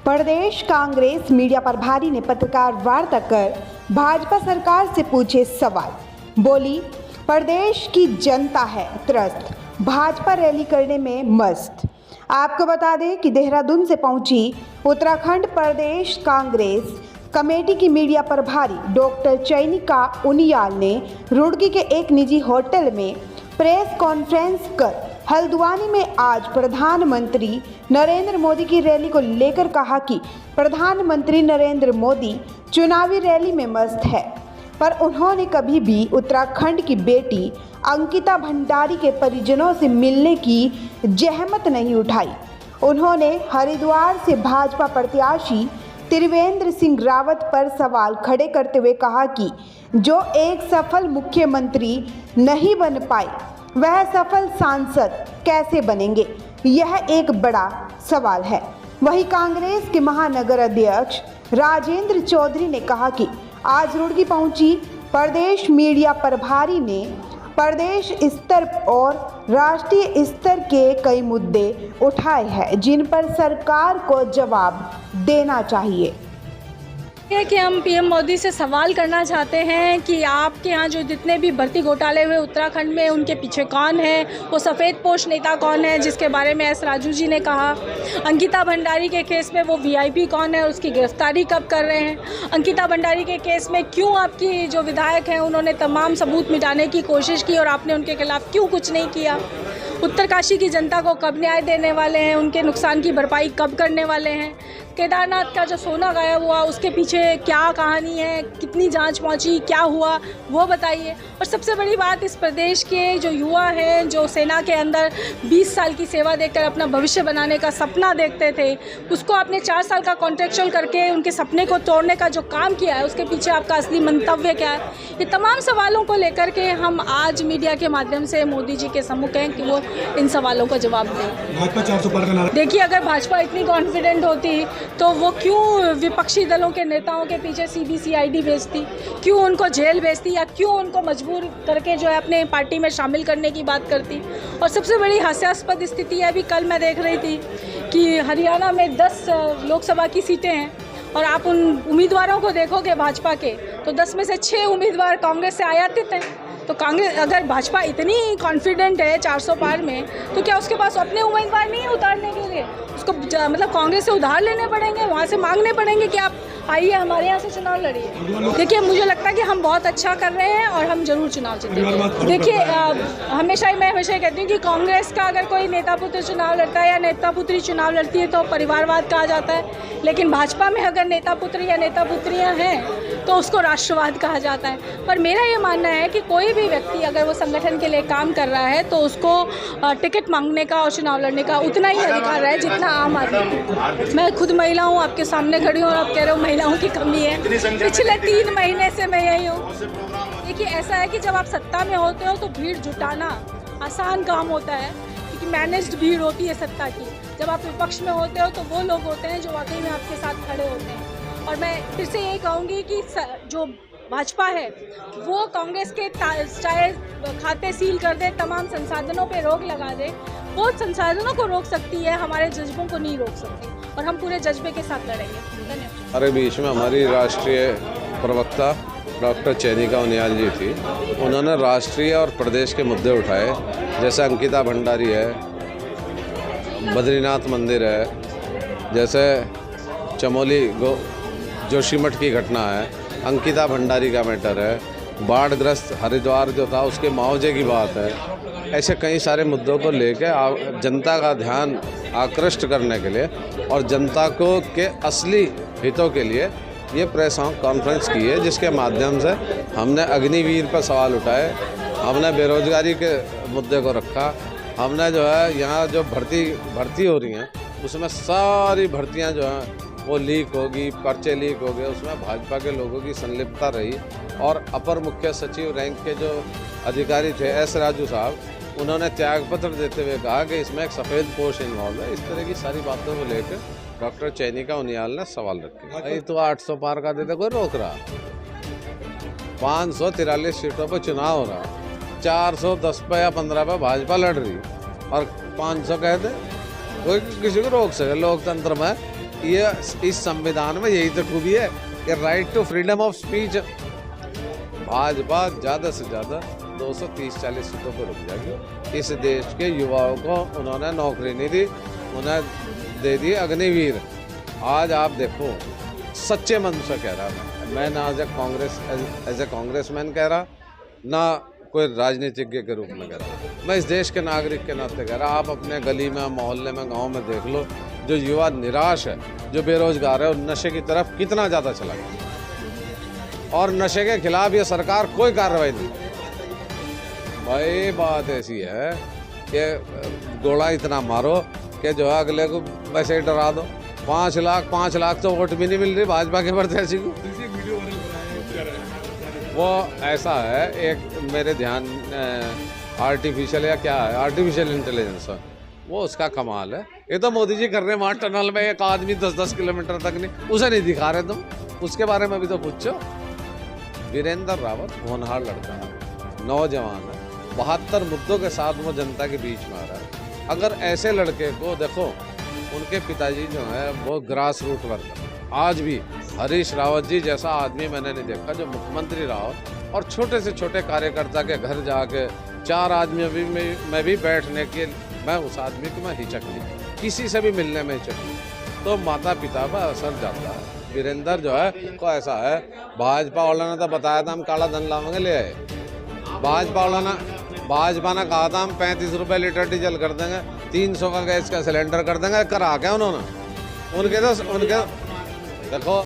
प्रदेश Congress media प्रभारी ने पत्रकार वार्ता कर भाजपा सरकार से पूछे सवाल। बोली, प्रदेश की जनता है त्रस्त, भाजपा रैली करने में मस्त। आपको बता दें कि देहरादून से पहुंची उत्तराखंड प्रदेश कांग्रेस कमेटी की मीडिया प्रभारी डॉक्टर चैनिका उनियाल ने रुड़की के एक निजी होटल में प्रेस कॉन्फ्रेंस कर हल्द्वानी में आज प्रधानमंत्री नरेंद्र मोदी की रैली को लेकर कहा कि प्रधानमंत्री नरेंद्र मोदी चुनावी रैली में मस्त है, पर उन्होंने कभी भी उत्तराखंड की बेटी अंकिता भंडारी के परिजनों से मिलने की जहमत नहीं उठाई। उन्होंने हरिद्वार से भाजपा प्रत्याशी त्रिवेंद्र सिंह रावत पर सवाल खड़े करते हुए कहा कि जो एक सफल मुख्यमंत्री नहीं बन पाए वह सफल सांसद कैसे बनेंगे, यह एक बड़ा सवाल है। वहीं कांग्रेस के महानगर अध्यक्ष राजेंद्र चौधरी ने कहा कि आज रुड़की पहुंची प्रदेश मीडिया प्रभारी ने प्रदेश स्तर और राष्ट्रीय स्तर के कई मुद्दे उठाए हैं जिन पर सरकार को जवाब देना चाहिए। कि हम पीएम मोदी से सवाल करना चाहते हैं कि आपके यहाँ जो जितने भी भर्ती घोटाले हुए उत्तराखंड में, उनके पीछे कौन है, वो सफ़ेद पोश नेता कौन है जिसके बारे में एस राजू जी ने कहा। अंकिता भंडारी के केस में वो वीआईपी कौन है, उसकी गिरफ्तारी कब कर रहे हैं। अंकिता भंडारी के केस में क्यों आपकी जो विधायक हैं उन्होंने तमाम सबूत मिटाने की कोशिश की और आपने उनके खिलाफ क्यों कुछ नहीं किया। उत्तरकाशी की जनता को कब न्याय देने वाले हैं, उनके नुकसान की भरपाई कब करने वाले हैं। केदारनाथ का जो सोना गायब हुआ उसके पीछे क्या कहानी है, कितनी जांच पहुंची, क्या हुआ, वो बताइए। और सबसे बड़ी बात, इस प्रदेश के जो युवा हैं जो सेना के अंदर 20 साल की सेवा देकर अपना भविष्य बनाने का सपना देखते थे, उसको आपने 4 साल का कॉन्ट्रैक्चुअल करके उनके सपने को तोड़ने का जो काम किया है, उसके पीछे आपका असली मंतव्य क्या है। ये तमाम सवालों को लेकर के हम आज मीडिया के माध्यम से मोदी जी के सम्मुख हैं कि वो इन सवालों का जवाब दें। भाजपा 400 पार का नारा। देखिए, अगर भाजपा इतनी कॉन्फिडेंट होती तो वो क्यों विपक्षी दलों के नेताओं के पीछे सीबीसीआईडी भेजती, क्यों उनको जेल भेजती, या क्यों उनको मजबूर करके जो है अपने पार्टी में शामिल करने की बात करती। और सबसे बड़ी हास्यास्पद स्थिति है, अभी कल मैं देख रही थी कि हरियाणा में 10 लोकसभा की सीटें हैं और आप उन उम्मीदवारों को देखोगे भाजपा के, तो 10 में से 6 उम्मीदवार कांग्रेस से आयातित हैं। तो कांग्रेस, अगर भाजपा इतनी कॉन्फिडेंट है 400 पार में, तो क्या उसके पास अपने उम्मीदवार नहीं है उतारने के लिए? उसको मतलब कांग्रेस से उधार लेने पड़ेंगे, वहाँ से मांगने पड़ेंगे कि आप आइए हमारे यहाँ से चुनाव लड़िए। देखिए, मुझे लगता है कि हम बहुत अच्छा कर रहे हैं और हम जरूर चुनाव जीतेंगे। देखिए, मैं हमेशा कहती हूँ कि कांग्रेस का अगर कोई नेता पुत्र चुनाव लड़ता है या नेता पुत्री चुनाव लड़ती है तो परिवारवाद कहा जाता है, लेकिन भाजपा में अगर नेता पुत्र या नेता पुत्रियाँ हैं तो उसको राष्ट्रवाद कहा जाता है। पर मेरा ये मानना है कि कोई भी व्यक्ति अगर वो संगठन के लिए काम कर रहा है तो उसको टिकट मांगने का और चुनाव लड़ने का उतना ही अधिकार है जितना आम आदमी। मैं खुद महिला हूँ, आपके सामने खड़ी हूँ और आप कह रहे हो महिलाओं की कमी है। पिछले 3 महीने से मैं यही हूँ। देखिए, ऐसा है कि जब आप सत्ता में होते हो तो भीड़ जुटाना आसान काम होता है, क्योंकि मैनेज्ड भीड़ होती है सत्ता की। जब आप विपक्ष में होते हो तो वो लोग होते हैं जो वाकई में आपके साथ खड़े होते हैं। और मैं फिर से यही कहूँगी कि जो भाजपा है वो कांग्रेस के चाहे खाते सील कर दे, तमाम संसाधनों पे रोक लगा दे, वो संसाधनों को रोक सकती है, हमारे जज्बों को नहीं रोक सकती, और हम पूरे जज्बे के साथ लड़ेंगे। धन्यवाद। हमारे बीच में हमारी राष्ट्रीय प्रवक्ता डॉक्टर चैनिका उनियाल जी थी। उन्होंने राष्ट्रीय और प्रदेश के मुद्दे उठाए, जैसे अंकिता भंडारी है, बद्रीनाथ मंदिर है, जैसे चमोली जोशीमठ की घटना है, अंकिता भंडारी का मैटर है, बाढ़ग्रस्त हरिद्वार जो था उसके मुआवजे की बात है। ऐसे कई सारे मुद्दों को लेकर जनता का ध्यान आकृष्ट करने के लिए और जनता को के असली हितों के लिए ये प्रेस कॉन्फ्रेंस की है, जिसके माध्यम से हमने अग्निवीर पर सवाल उठाए, हमने बेरोजगारी के मुद्दे को रखा, हमने जो है यहाँ जो भर्ती हो रही हैं उसमें सारी भर्तियाँ जो हैं वो लीक होगी, पर्चे लीक हो गए, उसमें भाजपा के लोगों की संलिप्तता रही। और अपर मुख्य सचिव रैंक के जो अधिकारी थे एस राजू साहब, उन्होंने त्यागपत्र देते हुए कहा कि इसमें एक सफ़ेद पोश इन्वॉल्व है। इस तरह की सारी बातों को लेकर डॉक्टर चैनिका उनियाल ने सवाल रखे। भाई तो 800 पार का देते कोई रोक रहा, 543 सीटों पर चुनाव हो रहा, 410 पे या 15 पे भाजपा लड़ रही और 500 कहते कोई किसी को रोक सके। लोकतंत्र में ये इस संविधान में यही तो खूबी है कि right to freedom of speech. Bhajpa ज़्यादा से ज़्यादा 230-40 सीटों पर रुक जाएगी। इस देश के युवाओं को उन्होंने नौकरी नहीं दी, उन्हें दे दी अग्निवीर। आज आप देखो, सच्चे मन से कह रहा मैं ना एज ए कांग्रेसमैन कह रहा, ना कोई राजनीतिज्ञ के रूप में कह रहा, मैं इस देश के नागरिक के नाते कह रहा। आप अपने गली में, मोहल्ले में, गांव में देख लो, जो युवा निराश है, जो बेरोजगार है, और नशे की तरफ कितना ज़्यादा चला गया, और नशे के खिलाफ ये सरकार कोई कार्रवाई नहीं। भाई बात ऐसी है कि गोला इतना मारो कि जो है अगले को वैसे ही डरा दो। 5 लाख तो वोट भी नहीं मिल रही भाजपा के प्रत्याशी को। वो ऐसा है, एक मेरे ध्यान आर्टिफिशियल या क्या है, आर्टिफिशियल इंटेलिजेंस, वो उसका कमाल है। ये तो मोदी जी कर रहे हैं वहाँ टनल में, एक आदमी 10-10 किलोमीटर तक नहीं, उसे नहीं दिखा रहे तुम, उसके बारे में भी तो पूछो। वीरेंद्र रावत होनहार लड़का है, नौजवान है, 72 मुद्दों के साथ वो जनता के बीच में आ रहा है। अगर ऐसे लड़के को देखो, उनके पिताजी जो है वो ग्रास रूट वर्कर, आज भी हरीश रावत जी जैसा आदमी मैंने नहीं देखा जो मुख्यमंत्री रहा हो, और छोटे से छोटे कार्यकर्ता के घर जाके 4 आदमियों में भी बैठने के, मैं उस आदमी को मैं हिचक नहीं, किसी से भी मिलने में हिचक नहीं। तो माता पिता पर असर जाता है। वीरेंद्र जो है को ऐसा है, भाजपा वालों ने तो बताया था हम काला धन लाएंगे, ले आए। भाजपा ने कहा था हम 35 रुपये लीटर डीजल कर देंगे, 300 का गैस का सिलेंडर कर देंगे, करा क्या उन्होंने? उनके देखो